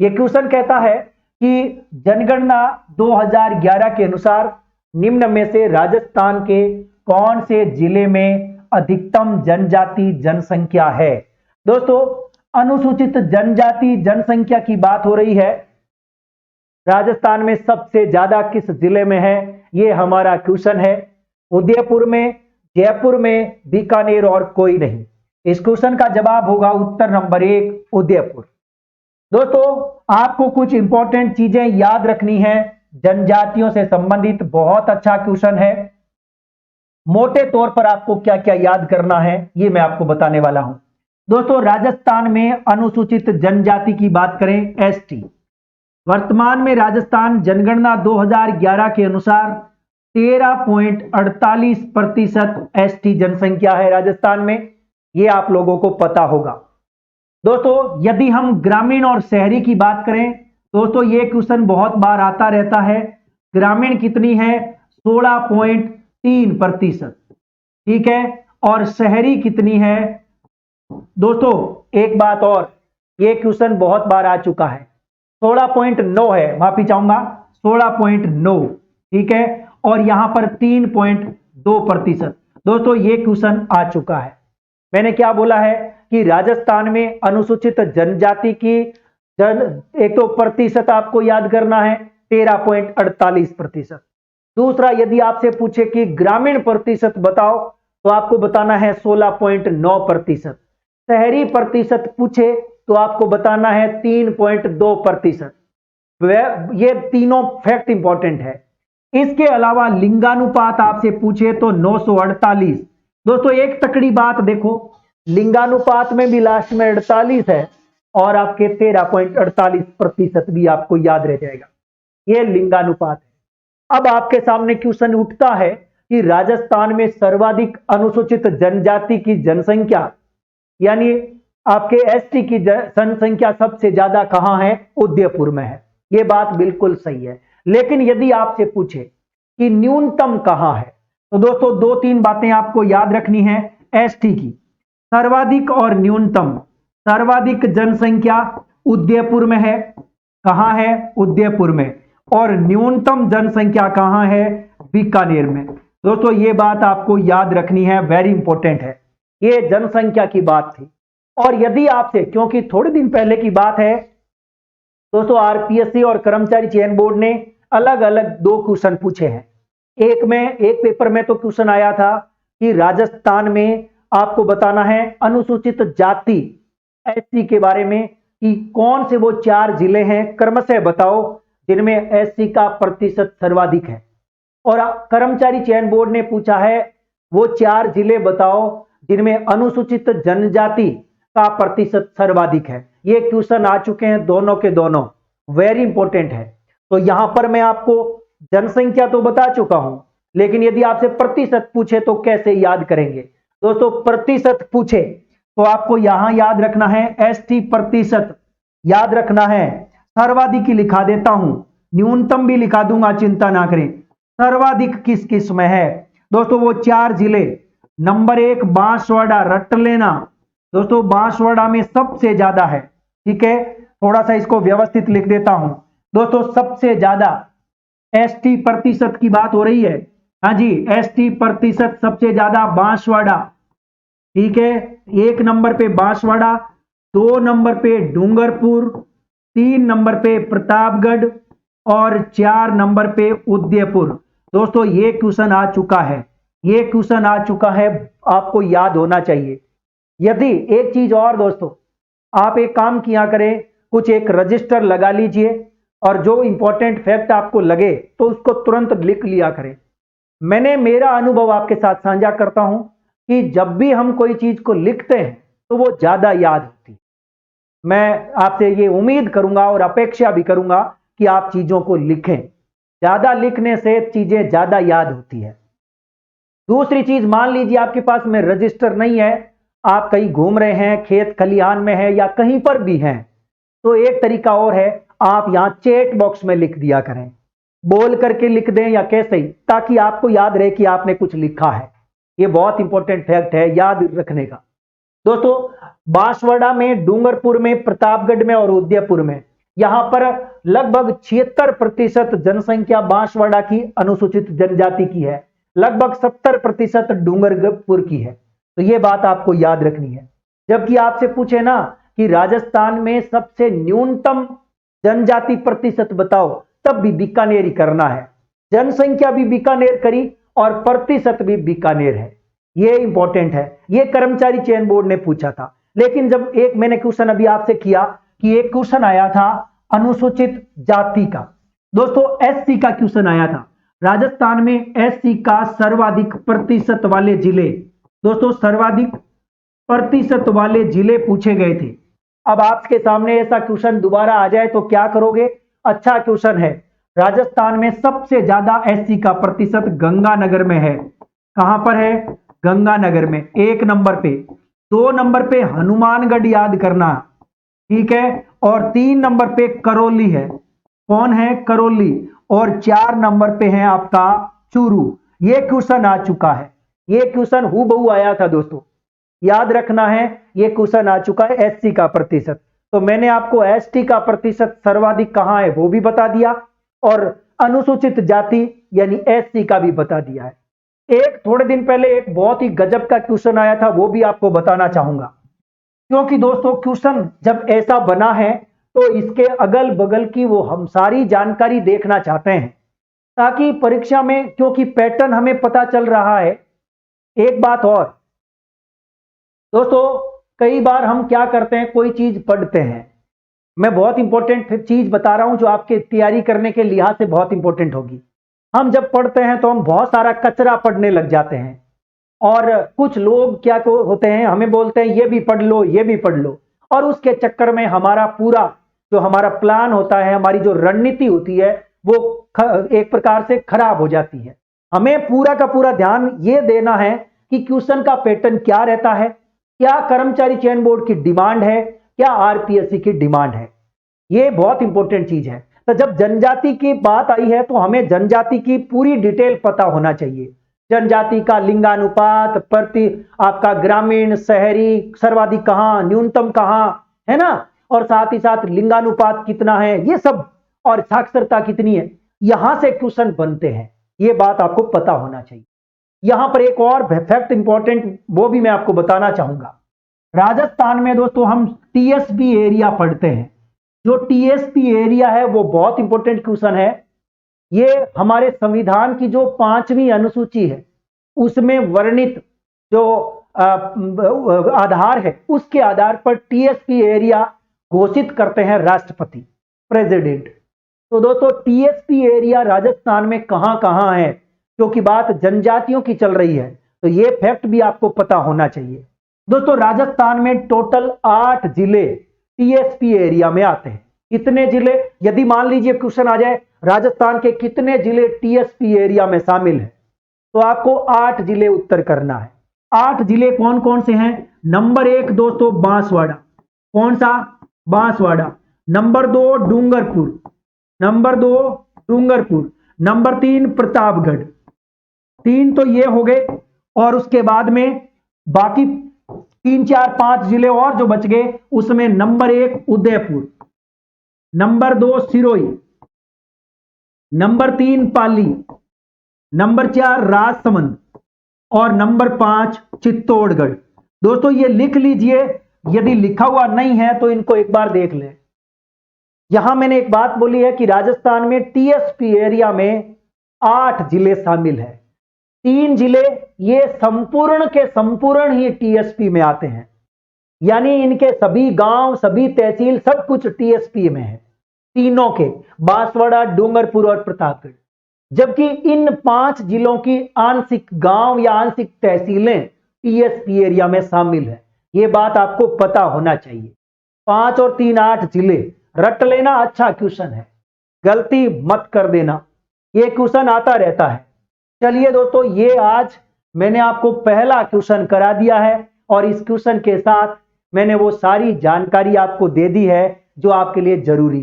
ये क्वेश्चन कहता है कि जनगणना 2011 के अनुसार निम्न में से राजस्थान के कौन से जिले में अधिकतम जनजाति जनसंख्या है। दोस्तों, अनुसूचित जनजाति जनसंख्या की बात हो रही है। राजस्थान में सबसे ज्यादा किस जिले में है, ये हमारा क्वेश्चन है। उदयपुर में, जयपुर में, बीकानेर और कोई नहीं। इस क्वेश्चन का जवाब होगा उत्तर नंबर 1 उदयपुर। दोस्तों, आपको कुछ इंपॉर्टेंट चीजें याद रखनी है जनजातियों से संबंधित। बहुत अच्छा क्वेश्चन है। मोटे तौर पर आपको क्या क्या याद करना है ये मैं आपको बताने वाला हूं। दोस्तों, राजस्थान में अनुसूचित जनजाति की बात करें, एसटी। वर्तमान में राजस्थान जनगणना 2011 के अनुसार 13.48% एसटी जनसंख्या है राजस्थान में। ये आप लोगों को पता होगा। दोस्तों, यदि हम ग्रामीण और शहरी की बात करें, दोस्तों ये क्वेश्चन बहुत बार आता रहता है। ग्रामीण कितनी है? 16.3%। ठीक है। और शहरी कितनी है? दोस्तों एक बात और, ये क्वेश्चन बहुत बार आ चुका है। 16.9 है, माफी चाहूंगा, 16.9। ठीक है। और यहां पर 3.2%। दोस्तों ये क्वेश्चन आ चुका है। मैंने क्या बोला है कि राजस्थान में अनुसूचित जनजाति की एक तो प्रतिशत आपको याद करना है 13.48%। दूसरा, यदि आपसे पूछे कि ग्रामीण प्रतिशत बताओ तो आपको बताना है 16.9%। शहरी प्रतिशत पूछे तो आपको बताना है 3.2%। ये तीनों फैक्ट इंपॉर्टेंट है। इसके अलावा लिंगानुपात आपसे पूछे तो 948। दोस्तों एक तकड़ी बात देखो, लिंगानुपात में भी लास्ट में 48 है और आपके 13.48% भी आपको याद रह जाएगा। ये लिंगानुपात है। अब आपके सामने क्वेश्चन उठता है कि राजस्थान में सर्वाधिक अनुसूचित जनजाति की जनसंख्या यानी आपके एसटी की जनसंख्या सबसे ज्यादा कहां है? उदयपुर में है। यह बात बिल्कुल सही है। लेकिन यदि आपसे पूछे कि न्यूनतम कहां है, तो दोस्तों 2-3 बातें आपको याद रखनी है एसटी की। सर्वाधिक और न्यूनतम। सर्वाधिक जनसंख्या उदयपुर में है। कहां है? उदयपुर में। और न्यूनतम जनसंख्या कहां है? बीकानेर में। दोस्तों ये बात आपको याद रखनी है, वेरी इंपॉर्टेंट है। ये जनसंख्या की बात थी। और यदि आपसे, क्योंकि थोड़े दिन पहले की बात है दोस्तों, आरपीएससी और कर्मचारी चयन बोर्ड ने अलग अलग 2 क्वेश्चन पूछे हैं। एक पेपर में तो क्वेश्चन आया था कि राजस्थान में आपको बताना है अनुसूचित जाति एससी के बारे में कि कौन से वो 4 जिले हैं, क्रमशः बताओ जिनमें एससी का प्रतिशत सर्वाधिक है। और कर्मचारी चयन बोर्ड ने पूछा है वो 4 जिले बताओ जिनमें अनुसूचित जनजाति का प्रतिशत सर्वाधिक है। ये क्वेश्चन आ चुके हैं दोनों के दोनों, वेरी इंपॉर्टेंट है। तो यहां पर मैं आपको जनसंख्या तो बता चुका हूं, लेकिन यदि आपसे प्रतिशत पूछे तो कैसे याद करेंगे? दोस्तों प्रतिशत पूछे तो आपको यहां याद रखना है एसटी प्रतिशत याद रखना है। सर्वाधिक ही लिखा देता हूं, न्यूनतम भी लिखा दूंगा, चिंता ना करें। सर्वाधिक किस किस में है? दोस्तों वो 4 जिले। नंबर 1 बांसवाड़ा, रट लेना दोस्तों, बांसवाड़ा में सबसे ज्यादा है। ठीक है। थोड़ा सा इसको व्यवस्थित लिख देता हूं। दोस्तों सबसे ज्यादा एसटी प्रतिशत की बात हो रही है। हाँ जी, एसटी प्रतिशत सबसे ज्यादा बांसवाड़ा। ठीक है। 1 नंबर पे बांसवाड़ा, 2 नंबर पे डूंगरपुर, 3 नंबर पे प्रतापगढ़ और 4 नंबर पे उदयपुर। दोस्तों ये क्वेश्चन आ चुका है, ये क्वेश्चन आ चुका है, आपको याद होना चाहिए। यदि एक चीज और दोस्तों, आप एक काम किया करें, कुछ एक रजिस्टर लगा लीजिए और जो इंपॉर्टेंट फैक्ट आपको लगे तो उसको तुरंत लिख लिया करें। मैंने मेरा अनुभव आपके साथ साझा करता हूं कि जब भी हम कोई चीज को लिखते हैं तो वो ज्यादा याद होती है। मैं आपसे ये उम्मीद करूंगा और अपेक्षा भी करूंगा कि आप चीजों को लिखें। ज्यादा लिखने से चीजें ज्यादा याद होती है। दूसरी चीज, मान लीजिए आपके पास में रजिस्टर नहीं है, आप कहीं घूम रहे हैं, खेत खलिहान में है या कहीं पर भी हैं, तो एक तरीका और है, आप यहां चैट बॉक्स में लिख दिया करें, बोल करके लिख दें या कैसे ही, ताकि आपको याद रहे कि आपने कुछ लिखा है। ये बहुत इंपॉर्टेंट फैक्ट है याद रखने का। दोस्तों बांसवाड़ा में, डूंगरपुर में, प्रतापगढ़ में और उदयपुर में यहां पर लगभग 76% जनसंख्या बांसवाड़ा की अनुसूचित जनजाति की है, लगभग 70% डूंगरपुर की है। तो ये बात आपको याद रखनी है। जबकि आपसे पूछे ना कि राजस्थान में सबसे न्यूनतम जनजाति प्रतिशत बताओ, तब भी बीकानेर ही करना है। जनसंख्या भी बीकानेर करी और प्रतिशत भी बीकानेर है। ये इंपॉर्टेंट है, ये कर्मचारी चयन बोर्ड ने पूछा था। लेकिन जब एक मैंने क्वेश्चन अभी आपसे किया कि एक क्वेश्चन आया था अनुसूचित जाति का, दोस्तों एससी का क्वेश्चन आया था। राजस्थान में एससी का सर्वाधिक प्रतिशत वाले जिले, दोस्तों सर्वाधिक प्रतिशत वाले जिले पूछे गए थे। अब आपके सामने ऐसा क्वेश्चन दोबारा आ जाए तो क्या करोगे? अच्छा क्वेश्चन है। राजस्थान में सबसे ज्यादा एससी का प्रतिशत गंगानगर में है। कहां पर है? गंगानगर में, 1 नंबर पे। 2 नंबर पे हनुमानगढ़ याद करना, ठीक है। और 3 नंबर पे करौली है। कौन है? करौली। और 4 नंबर पे है आपका चूरू। ये क्वेश्चन आ चुका है, ये क्वेश्चन हूबहू आया था दोस्तों, याद रखना है। ये क्वेश्चन आ चुका है एससी का प्रतिशत। तो मैंने आपको एसटी का प्रतिशत सर्वाधिक कहां है वो भी बता दिया, और अनुसूचित जाति यानी एससी का भी बता दिया है। एक थोड़े दिन पहले एक बहुत ही गजब का क्वेश्चन आया था, वो भी आपको बताना चाहूंगा। क्योंकि दोस्तों क्वेश्चन जब ऐसा बना है तो इसके अगल बगल की वो हम सारी जानकारी देखना चाहते हैं, ताकि परीक्षा में, क्योंकि पैटर्न हमें पता चल रहा है। एक बात और दोस्तों, कई बार हम क्या करते हैं, कोई चीज पढ़ते हैं, मैं बहुत इंपॉर्टेंट चीज बता रहा हूं जो आपके तैयारी करने के लिहाज से बहुत इंपॉर्टेंट होगी। हम जब पढ़ते हैं तो हम बहुत सारा कचरा पढ़ने लग जाते हैं, और कुछ लोग क्या होते हैं, हमें बोलते हैं ये भी पढ़ लो, ये भी पढ़ लो, और उसके चक्कर में हमारा पूरा जो हमारा प्लान होता है, हमारी जो रणनीति होती है, वो एक प्रकार से खराब हो जाती है। हमें पूरा का पूरा ध्यान ये देना है कि क्वेश्चन का पैटर्न क्या रहता है, क्या कर्मचारी चयन बोर्ड की डिमांड है, क्या आरपीएससी की डिमांड है। ये बहुत इंपॉर्टेंट चीज है। तो जब जनजाति की बात आई है तो हमें जनजाति की पूरी डिटेल पता होना चाहिए। जनजाति का लिंगानुपात, प्रति आपका ग्रामीण, शहरी, सर्वाधिक कहां, न्यूनतम कहां, है ना, और साथ ही साथ लिंगानुपात कितना है, ये सब, और साक्षरता कितनी है, यहां से क्वेश्चन बनते हैं। ये बात आपको पता होना चाहिए। यहां पर एक और फैक्ट इंपॉर्टेंट वो भी मैं आपको बताना चाहूंगा। राजस्थान में दोस्तों हम टीएसपी एरिया पढ़ते हैं। जो टीएसपी एरिया है वो बहुत इंपॉर्टेंट क्वेश्चन है। ये हमारे संविधान की जो 5वीं अनुसूची है उसमें वर्णित जो आधार है, उसके आधार पर टीएसपी एरिया घोषित करते हैं राष्ट्रपति, प्रेसिडेंट। तो दोस्तों टीएसपी एरिया राजस्थान में कहां कहां है, क्योंकि बात जनजातियों की चल रही है, तो ये फैक्ट भी आपको पता होना चाहिए। दोस्तों राजस्थान में टोटल 8 जिले टीएसपी एरिया में आते हैं। कितने जिले? यदि मान लीजिए क्वेश्चन आ जाए राजस्थान के कितने जिले टीएसपी एरिया में शामिल है, तो आपको 8 जिले उत्तर करना है। 8 जिले कौन कौन से हैं? नंबर 1 दोस्तों बांसवाड़ा। कौन सा? Banswara. Number 2 Dungarpur. Number 2 Dungarpur. Number 3 Pratapgarh. 3 तो ये हो गए, और उसके बाद में बाकी 3 4 5 जिले और जो बच गए, उसमें number 1 Udaipur, number 2 Sirohi, number 3 पाली, नंबर 4 राजसमंद, और नंबर 5 चित्तौड़गढ़। दोस्तों ये लिख लीजिए, यदि लिखा हुआ नहीं है तो इनको एक बार देख लें। यहां मैंने एक बात बोली है कि राजस्थान में टीएसपी एरिया में 8 जिले शामिल है। 3 जिले ये संपूर्ण के संपूर्ण ही टीएसपी में आते हैं, यानी इनके सभी गांव, सभी तहसील, सब कुछ टीएसपी में है, तीनों के, बांसवाड़ा, डूंगरपुर और प्रतापगढ़। जबकि इन 5 जिलों की आंशिक गांव या आंशिक तहसीलें टीएसपी एरिया में शामिल है। यह बात आपको पता होना चाहिए। 5 और 3 8 जिले रट लेना, अच्छा क्वेश्चन है, गलती मत कर देना, यह क्वेश्चन आता रहता है। चलिए दोस्तों, ये आज मैंने आपको पहला क्वेश्चन करा दिया है, और इस क्वेश्चन के साथ मैंने वो सारी जानकारी आपको दे दी है जो आपके लिए जरूरी थी।